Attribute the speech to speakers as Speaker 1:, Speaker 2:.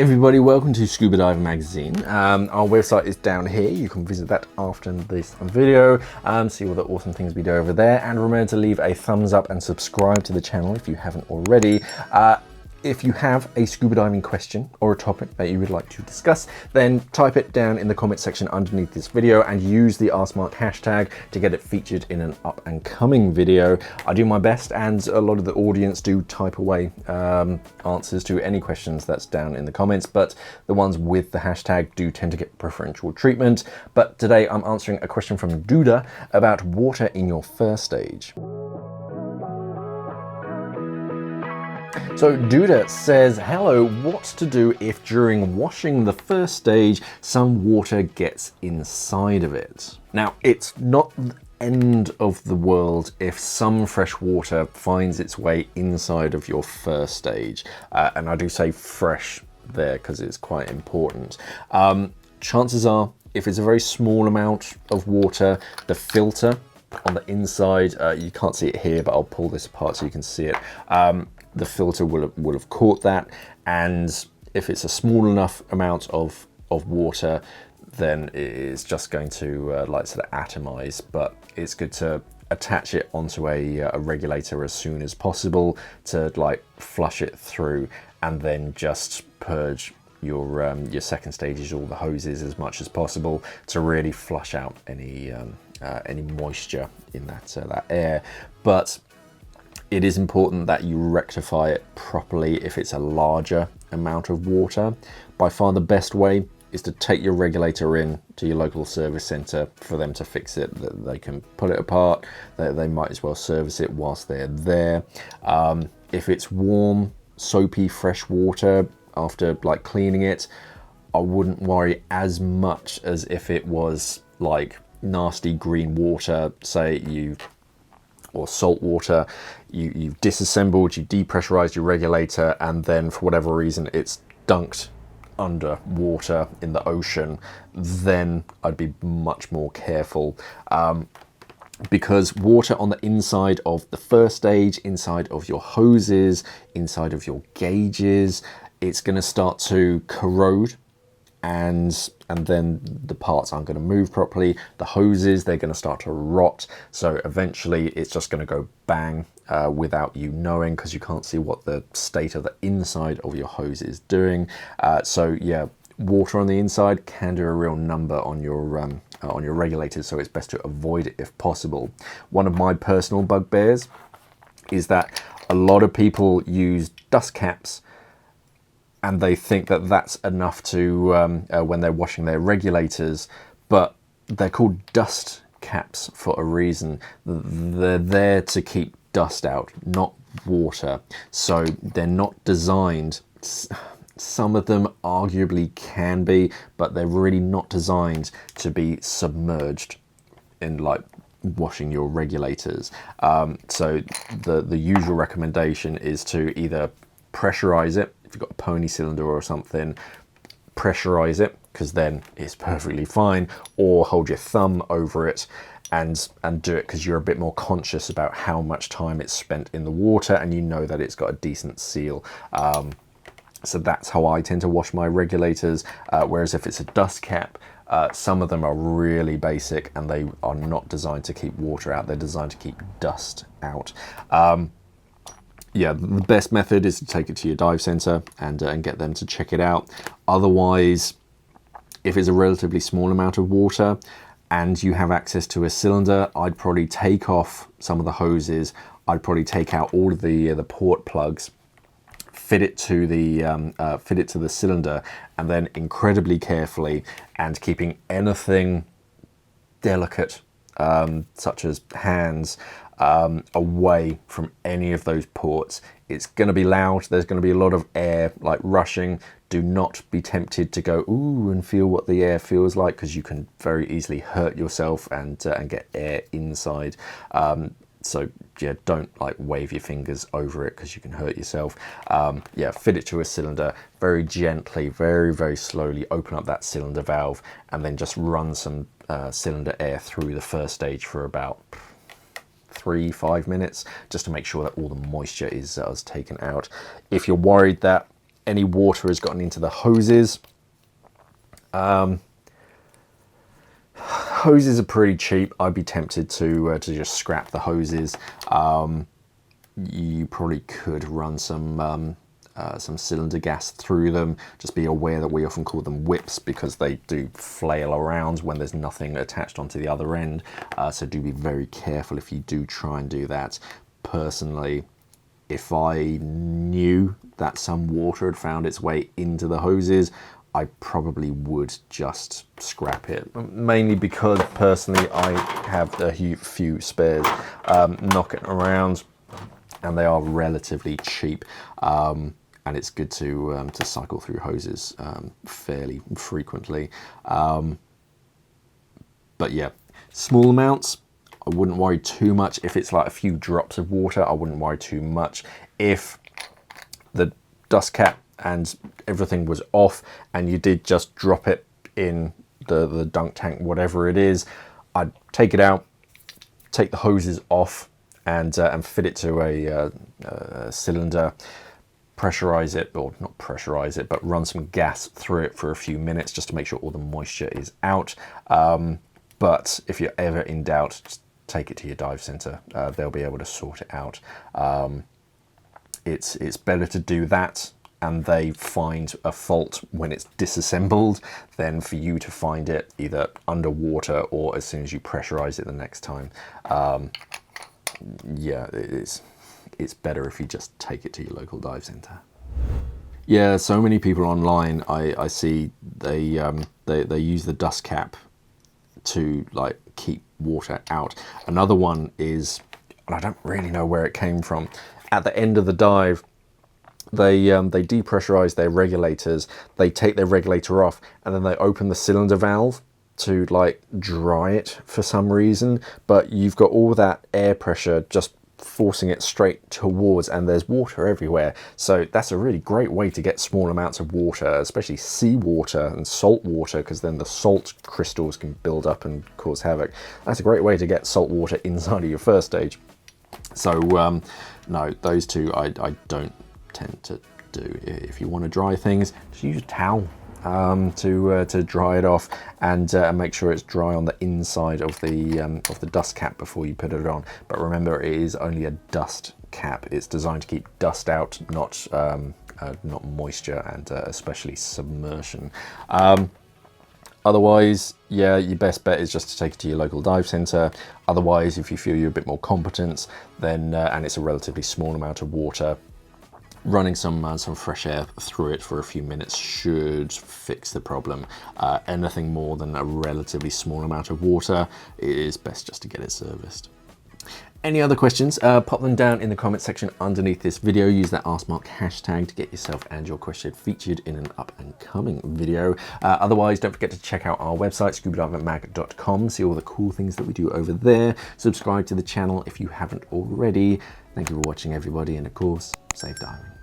Speaker 1: everybody, welcome to Scuba Dive Magazine. Our website is down here. You can visit that after this video, see all the awesome things we do over there, and remember to leave a thumbs up and subscribe to the channel if you haven't already. If you have a scuba diving question or a topic that you would like to discuss, then type it down in the comment section underneath this video and use the #AskMark hashtag to get it featured in an up and coming video. I do my best, and a lot of the audience do type away answers to any questions that's down in the comments, but the ones with the hashtag do tend to get preferential treatment. But today I'm answering a question from Duda about water in your first stage. So Duda says, hello, what's to do if during washing the first stage some water gets inside of it? Now, it's not the end of the world if some fresh water finds its way inside of your first stage. And I do say fresh there because it's quite important. Chances are, if it's a very small amount of water, the filter on the inside, you can't see it here, but I'll pull this apart so you can see it. The filter will have caught that, and if it's a small enough amount of water, then it is just going to like sort of atomize. But it's good to attach it onto a regulator as soon as possible to like flush it through, and then just purge your second stages, all the hoses, as much as possible to really flush out any moisture in that air. But it is important that you rectify it properly if it's a larger amount of water. By far the best way is to take your regulator in to your local service centre for them to fix it. They can pull it apart, they might as well service it whilst they're there. If it's warm, soapy, fresh water after like cleaning it, I wouldn't worry as much as if it was like nasty green water, say or salt water, you've disassembled, you depressurized your regulator, and then for whatever reason it's dunked under water in the ocean, then I'd be much more careful. Because water on the inside of the first stage, inside of your hoses, inside of your gauges, it's going to start to corrode, and then the parts aren't going to move properly. The hoses, they're going to start to rot, so eventually it's just going to go bang without you knowing, because you can't see what the state of the inside of your hose is doing. So yeah, water on the inside can do a real number on your regulators, so it's best to avoid it if possible. One of my personal bugbears is that a lot of people use dust caps, and they think that that's enough to when they're washing their regulators, but they're called dust caps for a reason. They're there to keep dust out, not water. So they're not designed, some of them arguably can be, but they're really not designed to be submerged in like washing your regulators. So the usual recommendation is to either pressurize it. If you've got a pony cylinder or something, pressurize it, because then it's perfectly fine, or hold your thumb over it and do it, because you're a bit more conscious about how much time it's spent in the water, and you know that it's got a decent seal. So that's how I tend to wash my regulators, whereas if it's a dust cap, some of them are really basic and they are not designed to keep water out, they're designed to keep dust out. Yeah, the best method is to take it to your dive center and get them to check it out. Otherwise, if it's a relatively small amount of water and you have access to a cylinder, I'd probably take off some of the hoses. I'd probably take out all of the port plugs, fit it to the cylinder, and then incredibly carefully, and keeping anything delicate, such as hands, away from any of those ports. It's going to be loud, there's going to be a lot of air like rushing. Do not be tempted to go ooh and feel what the air feels like, because you can very easily hurt yourself and get air inside. So yeah, don't like wave your fingers over it, because you can hurt yourself. Yeah, fit it to a cylinder very gently, very slowly. Open up that cylinder valve and then just run some cylinder air through the first stage for about 3-5 minutes, just to make sure that all the moisture is taken out. If you're worried that any water has gotten into the hoses. Hoses are pretty cheap. I'd be tempted to just scrap the hoses. You probably could run some cylinder gas through them. Just be aware that we often call them whips because they do flail around when there's nothing attached onto the other end. So do be very careful if you do try and do that. Personally, if I knew that some water had found its way into the hoses, I probably would just scrap it, mainly because personally I have a few spares knocking around, and they are relatively cheap, and it's good to cycle through hoses fairly frequently. But yeah, small amounts, I wouldn't worry too much. If it's like a few drops of water, I wouldn't worry too much. If the dust cap and everything was off and you did just drop it in the dunk tank, whatever it is, I'd take it out, take the hoses off, and fit it to a cylinder, pressurize it, or not pressurize it, but run some gas through it for a few minutes just to make sure all the moisture is out. But if you're ever in doubt, just take it to your dive center. They'll be able to sort it out. It's better to do that and they find a fault when it's disassembled than for you to find it either underwater or as soon as you pressurize it the next time. Yeah, it's better if you just take it to your local dive center. Yeah, so many people online I see they use the dust cap to like keep water out. Another one is, and I don't really know where it came from, at the end of the dive they depressurize their regulators, they take their regulator off, and then they open the cylinder valve to like dry it for some reason, but you've got all that air pressure just forcing it straight towards, and there's water everywhere. So that's a really great way to get small amounts of water, especially seawater and salt water, because then the salt crystals can build up and cause havoc. That's a great way to get salt water inside of your first stage. So no, those two I don't tend to do. If you want to dry things, just use a towel to dry it off, and make sure it's dry on the inside of the dust cap before you put it on. But remember, it is only a dust cap. It's designed to keep dust out, not moisture, and especially submersion. Otherwise, yeah, your best bet is just to take it to your local dive center. Otherwise, if you feel you're a bit more competent, then and it's a relatively small amount of water, running some fresh air through it for a few minutes should fix the problem. Anything more than a relatively small amount of water, it is best just to get it serviced. Any other questions, pop them down in the comment section underneath this video. Use that AskMark hashtag to get yourself and your question featured in an up and coming video. Otherwise, don't forget to check out our website, scubadivingmag.com, see all the cool things that we do over there. Subscribe to the channel if you haven't already. Thank you for watching, everybody, and of course, safe diving.